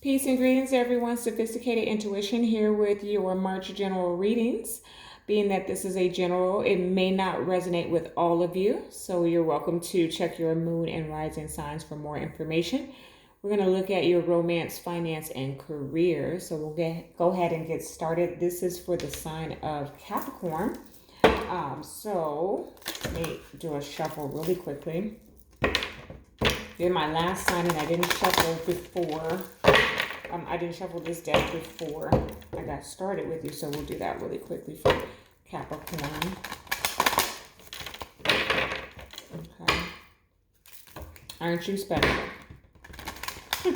Peace and greetings, everyone. Sophisticated Intuition here with your March general readings. Being that this is a general, it may not resonate with all of you, so you're welcome to check your moon and rising signs for more information. We're going to look at your romance, finance, and career. So we'll go ahead and get started. This is for the sign of Capricorn. So let me do a shuffle really quickly. You're my last sign, and I didn't shuffle before. I didn't shuffle this deck before I got started with you, so we'll do that really quickly for Capricorn. Okay. Aren't you special? All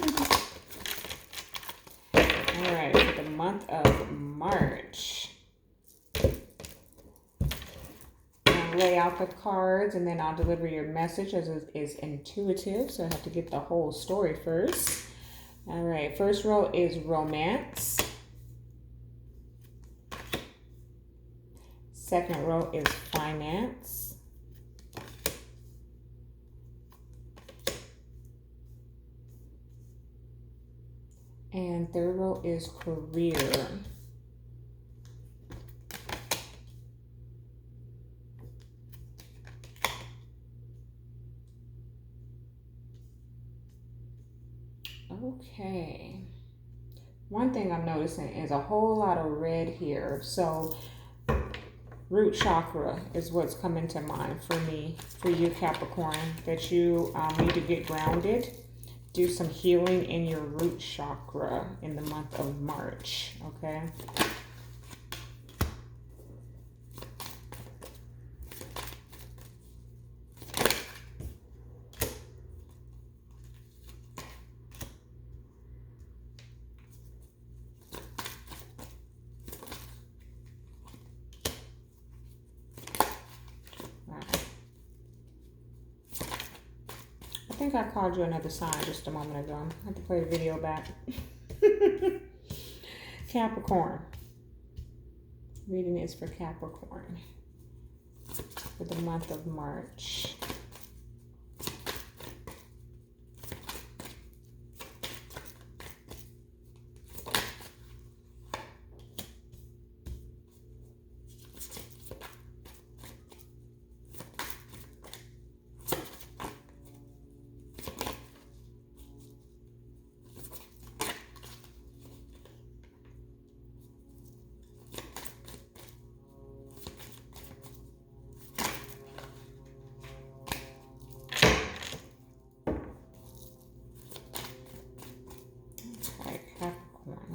right, for the month of March. I'll lay out the cards, and then I'll deliver your message as it is intuitive, so I have to get the whole story first. All right, first row is romance. Second row is finance. And third row is career. Okay. One thing I'm noticing is a whole lot of red here. So root chakra is what's coming to mind for me, for you Capricorn, that you need to get grounded, do some healing in your root chakra in the month of March, okay? I think I called you another sign just a moment ago. I have to play the video back. Capricorn. Reading is for Capricorn for the month of March.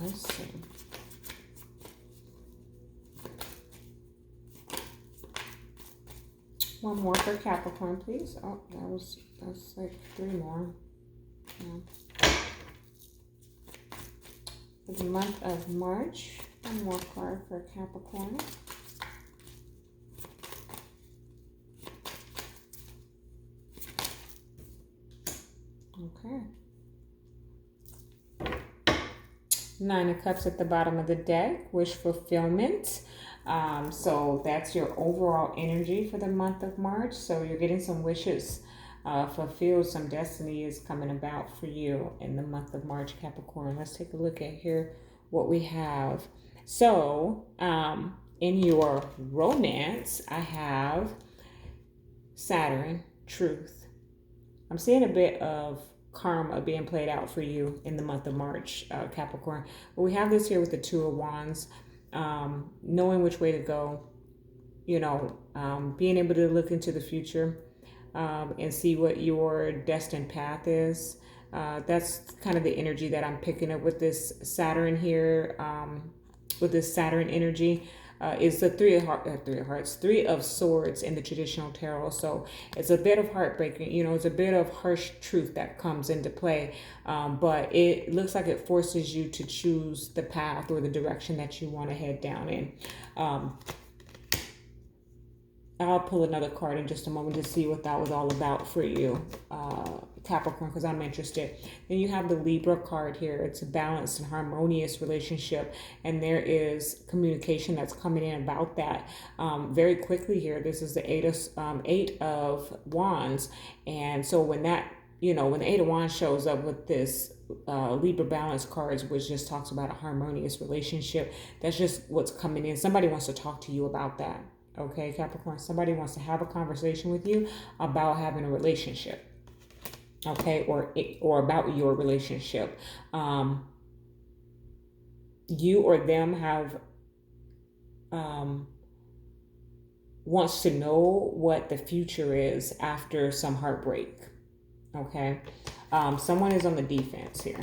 Let's see. One more for Capricorn, please. Oh, that's like three more. Yeah. For the month of March, one more card for Capricorn. Okay. Nine of Cups at the bottom of the deck, wish fulfillment. So that's your overall energy for the month of March. So you're getting some wishes fulfilled. Some destiny is coming about for you in the month of March, Capricorn. Let's take a look at here what we have. So in your romance, I have Saturn, truth. I'm seeing a bit of karma being played out for you in the month of March, Capricorn. But we have this here with the Two of Wands, knowing which way to go, being able to look into the future and see what your destined path is. That's kind of the energy that I'm picking up with this Saturn here, with this Saturn energy. Is the Three of Swords in the traditional tarot. So it's a bit of heartbreaking, it's a bit of harsh truth that comes into play. But it looks like it forces you to choose the path or the direction that you want to head down in. I'll pull another card in just a moment to see what that was all about for you, Capricorn, because I'm interested. Then you have the Libra card here. It's a balanced and harmonious relationship, and there is communication that's coming in about that very quickly here. This is the Eight of Wands, and so when that, when the Eight of Wands shows up with this Libra balance cards, which just talks about a harmonious relationship. That's just what's coming in. Somebody wants to talk to you about that. Okay, Capricorn, somebody wants to have a conversation with you about having a relationship. Okay, or about your relationship. You or them have wants to know what the future is after some heartbreak. Okay, someone is on the defense here.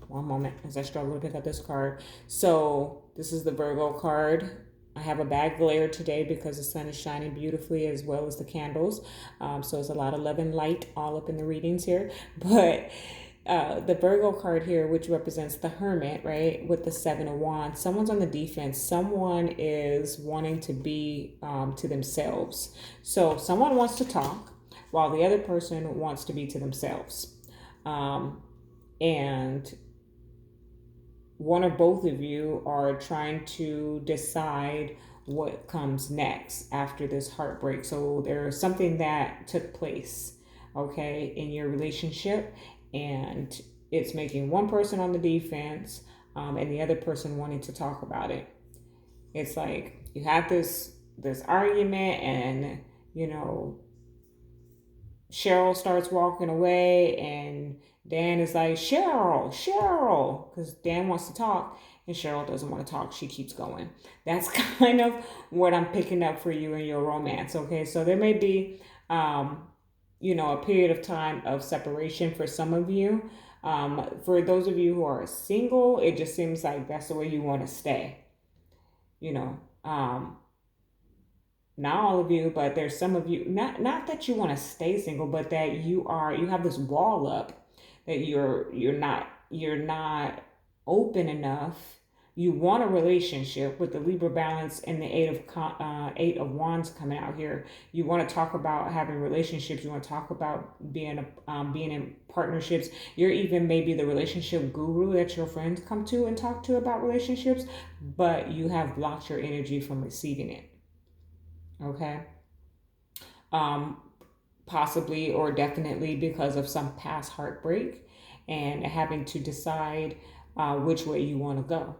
One moment as I struggle to pick up this card. So this is the Virgo card. I have a bad glare today because the sun is shining beautifully as well as the candles. So it's a lot of love and light all up in the readings here. But the Virgo card here, which represents the Hermit, right, with the Seven of Wands, someone's on the defense. Someone is wanting to be to themselves. So someone wants to talk while the other person wants to be to themselves. And one or both of you are trying to decide what comes next after this heartbreak. So there's something that took place, okay, in your relationship, and it's making one person on the defense and the other person wanting to talk about it. It's like you have this argument, and Cheryl starts walking away, and Dan is like, Cheryl, because Dan wants to talk and Cheryl doesn't want to talk. She keeps going. That's kind of what I'm picking up for you in your romance. Okay, so there may be, a period of time of separation for some of you. For those of you who are single, it just seems like that's the way you want to stay. Not all of you, but there's some of you, not that you want to stay single, but that you have this wall up, that you're not open enough. You want a relationship with the Libra balance and the eight of wands coming out here. You want to talk about having relationships. You want to talk about being in partnerships. You're even maybe the relationship guru that your friends come to and talk to about relationships, but you have blocked your energy from receiving it. Okay. Possibly or definitely because of some past heartbreak and having to decide which way you want to go.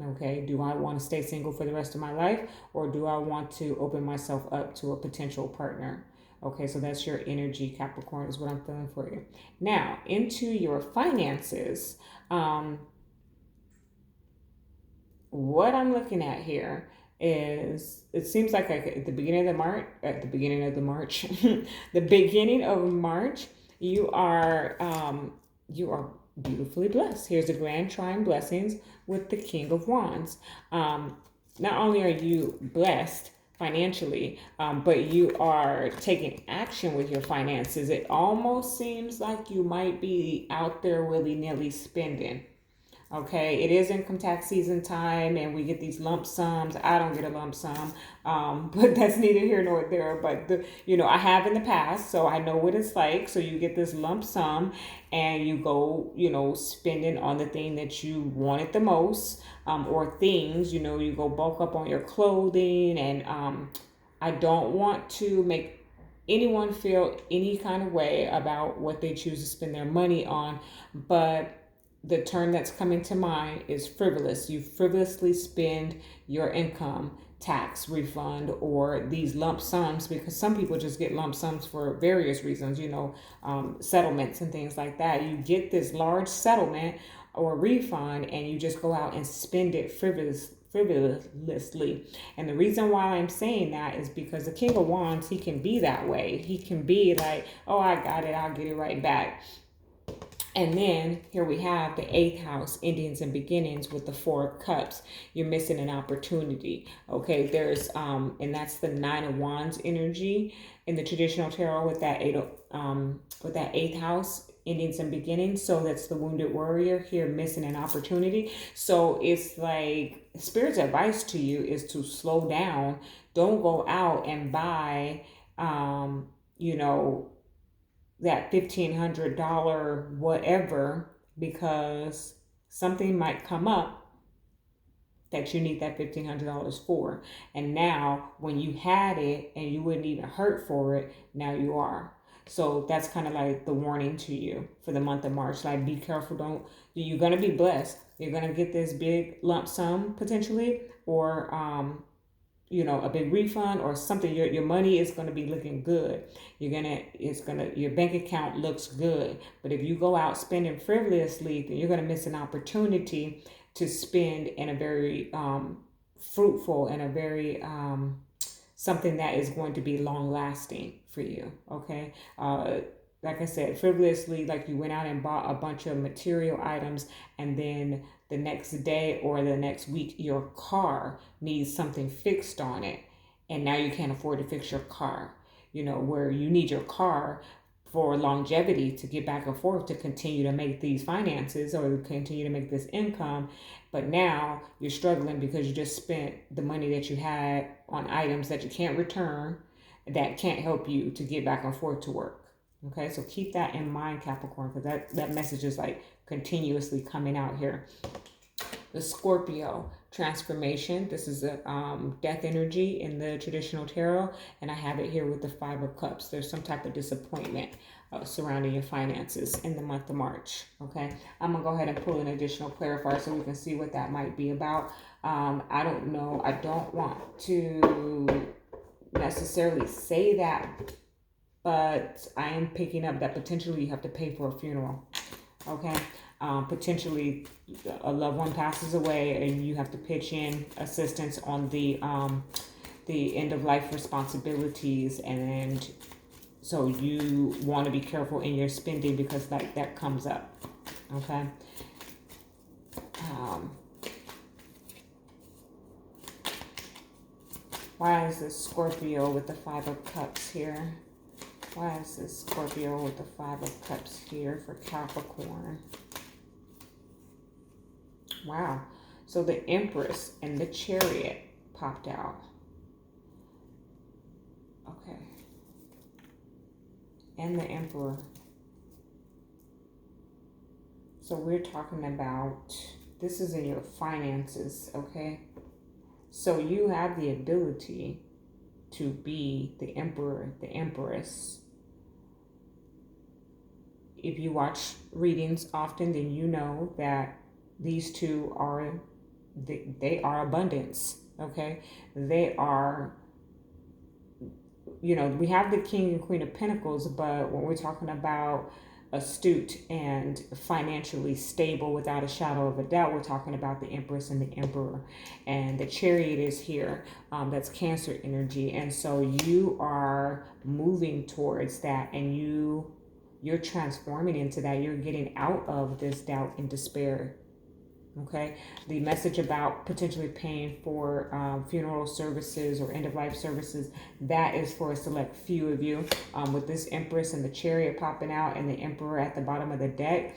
Okay, do I want to stay single for the rest of my life, or do I want to open myself up to a potential partner? Okay, so that's your energy, Capricorn, is what I'm feeling for you. Now, into your finances. What I'm looking at here is, it seems like at the beginning of March, the beginning of March, you are beautifully blessed. Here's the grand trine blessings with the King of Wands. Not only are you blessed financially, but you are taking action with your finances. It almost seems like you might be out there willy-nilly spending. Okay, it is income tax season time, and we get these lump sums. I don't get a lump sum, but that's neither here nor there. But I have in the past, so I know what it's like. So you get this lump sum, and you go, spending on the thing that you wanted the most, or things. You go bulk up on your clothing, and I don't want to make anyone feel any kind of way about what they choose to spend their money on, but the term that's coming to mind is frivolous. You frivolously spend your income tax refund or these lump sums, because some people just get lump sums for various reasons, settlements and things like that. You get this large settlement or refund and you just go out and spend it frivolously. And the reason why I'm saying that is because the King of Wands, he can be that way. He can be like, oh, I got it, I'll get it right back. And then here we have the 8th house, endings and beginnings, with the 4 of cups. You're missing an opportunity. Okay, there's and that's the 9 of wands energy in the traditional tarot with that 8th house, endings and beginnings. So that's the wounded warrior here, missing an opportunity. So it's like Spirit's advice to you is to slow down. Don't go out and buy that $1,500 whatever, because something might come up that you need that $1,500 for. And now when you had it and you wouldn't even hurt for it, now you are. So that's kind of like the warning to you for the month of March. Like, be careful. You're going to be blessed. You're going to get this big lump sum potentially, or, a big refund or something. Your money is going to be looking good. Your bank account looks good. But if you go out spending frivolously, then you're going to miss an opportunity to spend in a very fruitful and a very something that is going to be long lasting for you. Okay. Like I said, frivolously, like you went out and bought a bunch of material items, and then the next day or the next week, your car needs something fixed on it, and now you can't afford to fix your car. Where you need your car for longevity to get back and forth to continue to make these finances or continue to make this income. But now you're struggling because you just spent the money that you had on items that you can't return, that can't help you to get back and forth to work. Okay, so keep that in mind, Capricorn, because that message is like continuously coming out here. The Scorpio transformation. This is a death energy in the traditional tarot, and I have it here with the Five of Cups. There's some type of disappointment surrounding your finances in the month of March. Okay, I'm gonna go ahead and pull an additional clarifier so we can see what that might be about. I don't know. I don't want to necessarily say that, but I am picking up that potentially you have to pay for a funeral. Okay. Potentially a loved one passes away and you have to pitch in assistance on the end of life responsibilities, and so you want to be careful in your spending because that comes up. Okay. Why is this Scorpio with the Five of Cups here? Why is this Scorpio with the Five of Cups here for Capricorn? Wow. So the Empress and the Chariot popped out. Okay. And the Emperor. So we're talking about, this is in your finances, okay? So you have the ability to be the Emperor, the Empress. If you watch readings often, then you know that these two are, they are abundance, okay? They are, we have the King and Queen of Pentacles, but when we're talking about astute and financially stable without a shadow of a doubt, we're talking about the Empress and the Emperor. And the Chariot is here. That's Cancer energy. And so you are moving towards that, and you're transforming into that. You're getting out of this doubt and despair. Okay, the message about potentially paying for funeral services or end-of-life services, that is for a select few of you. With this Empress and the Chariot popping out and the Emperor at the bottom of the deck,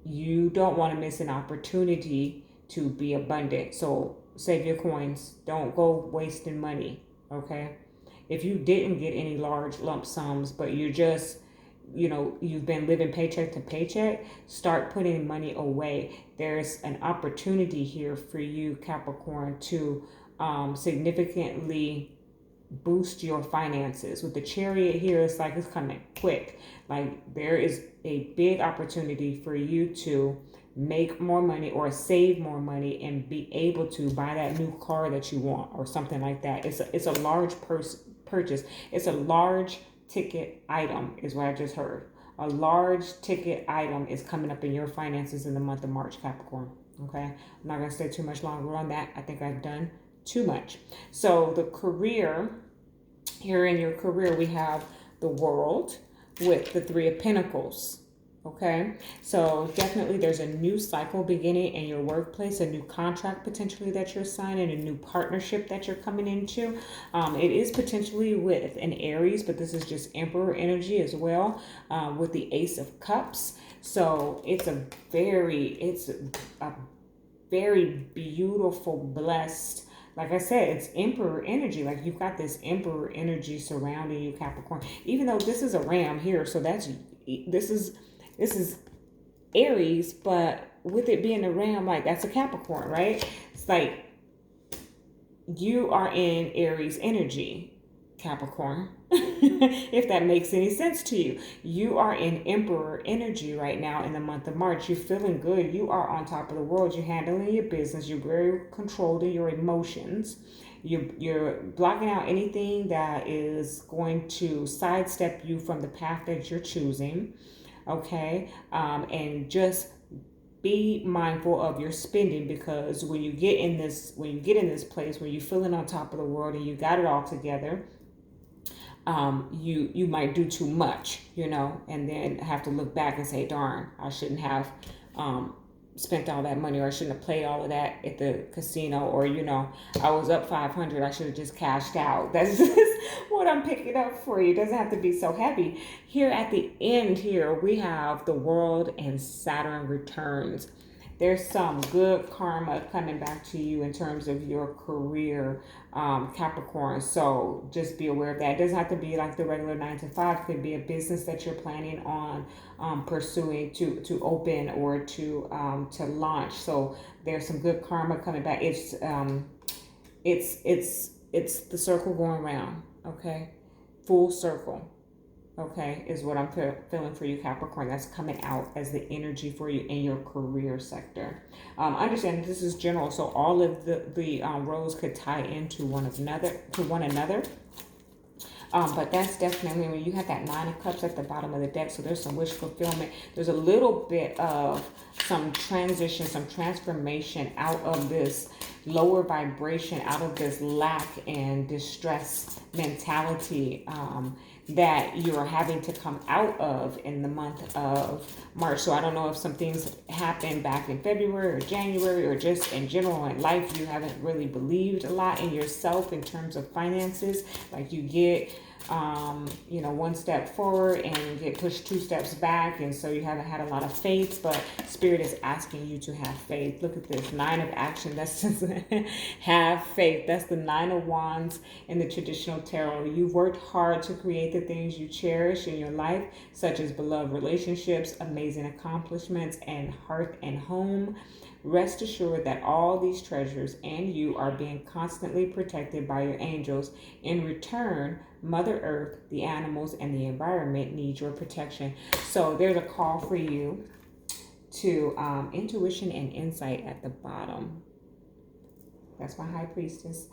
you don't want to miss an opportunity to be abundant. So save your coins. Don't go wasting money, okay? If you didn't get any large lump sums, but you're just you've been living paycheck to paycheck, start putting money away. There's an opportunity here for you, Capricorn, to significantly boost your finances. With the Chariot here, it's like it's coming quick. Like there is a big opportunity for you to make more money or save more money and be able to buy that new car that you want or something like that. It's a large purchase. It's a large ticket item is what I just heard. A large ticket item is coming up in your finances in the month of March, Capricorn. Okay, I'm not going to stay too much longer on that. I think I've done too much. So the career, here in your career, we have the World with the Three of Pentacles. Okay, so definitely there's a new cycle beginning in your workplace, a new contract potentially that you're signing, a new partnership that you're coming into. It is potentially with an Aries, but this is just Emperor energy as well, with the Ace of Cups. So it's a very beautiful, blessed, like I said, it's Emperor energy. Like you've got this Emperor energy surrounding you, Capricorn. Even though this is a Ram here, so this is Aries, but with it being a Ram, like that's a Capricorn, right? It's like you are in Aries energy, Capricorn, if that makes any sense to you. You are in Emperor energy right now in the month of March. You're feeling good. You are on top of the world. You're handling your business. You're very controlled in your emotions. You're blocking out anything that is going to sidestep you from the path that you're choosing. Okay. And just be mindful of your spending, because when you get in this place where you're feeling on top of the world and you got it all together, you might do too much, and then have to look back and say, darn, I shouldn't have spent all that money, or I shouldn't have played all of that at the casino, or I was up 500, I should have just cashed out. That's just what I'm picking up for you. It doesn't have to be so heavy. Here at the end here, we have the world and Saturn returns. There's some good karma coming back to you in terms of your career, Capricorn. So just be aware of that. It doesn't have to be like the regular 9 to 5. It could be a business that you're planning on pursuing to open or to launch. So there's some good karma coming back. It's the circle going round. Okay, full circle. Okay, is what I'm feeling for you, Capricorn. That's coming out as the energy for you in your career sector. Understand this is general, so all of the rows could tie into one another. But that's definitely when you have that 9 of Cups at the bottom of the deck. So there's some wish fulfillment. There's a little bit of some transition, some transformation out of this lower vibration, out of this lack and distress mentality that you're having to come out of in the month of March. So I don't know if some things happened back in February or January, or just in general in life, you haven't really believed a lot in yourself in terms of finances. Like you get one step forward and you get pushed 2 steps back, and so you haven't had a lot of faith, but Spirit is asking you to have faith. Look at this 9 of action. That's just have faith. That's the 9 of wands in the traditional tarot. You've worked hard to create the things you cherish in your life, such as beloved relationships, amazing accomplishments, and hearth and home. Rest assured that all these treasures and you are being constantly protected by your angels. In return, Mother Earth, the animals, and the environment need your protection. So there's a call for you to intuition and insight at the bottom. That's my High Priestess.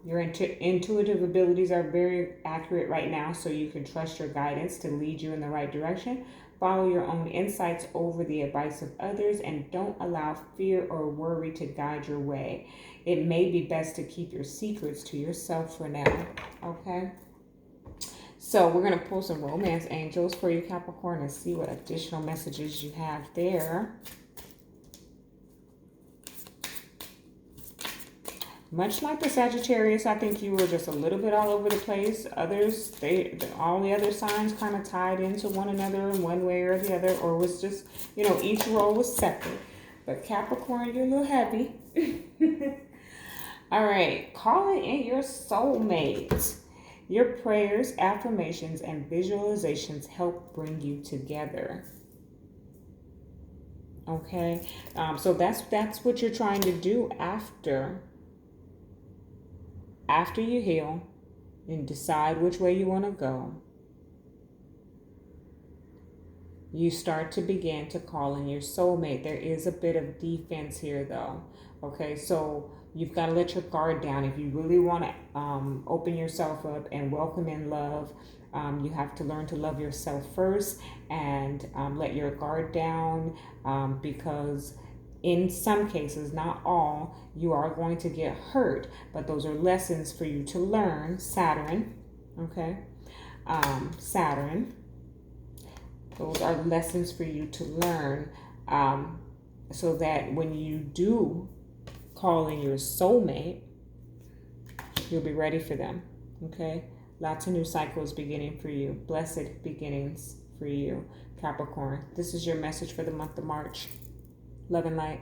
Your intuitive abilities are very accurate right now, so you can trust your guidance to lead you in the right direction. Follow your own insights over the advice of others, and don't allow fear or worry to guide your way. It may be best to keep your secrets to yourself for now, okay? So we're going to pull some romance angels for you, Capricorn, and see what additional messages you have there. Much like the Sagittarius, I think you were just a little bit all over the place. Others, all the other signs kind of tied into one another in one way or the other, or was just, each role was separate. But Capricorn, you're a little heavy. All right, calling in your soulmate. Your prayers, affirmations, and visualizations help bring you together. Okay, so that's what you're trying to do after you heal and decide which way you want to go. You start to begin to call in your soulmate. There is a bit of defense here, though. Okay, so you've got to let your guard down. If you really want to open yourself up and welcome in love, you have to learn to love yourself first and let your guard down, because in some cases, not all, you are going to get hurt, but those are lessons for you to learn. Saturn, okay? Saturn, those are lessons for you to learn, so that when you do call in your soulmate, you'll be ready for them, okay? Lots of new cycles beginning for you. Blessed beginnings for you, Capricorn. This is your message for the month of March. Love and light.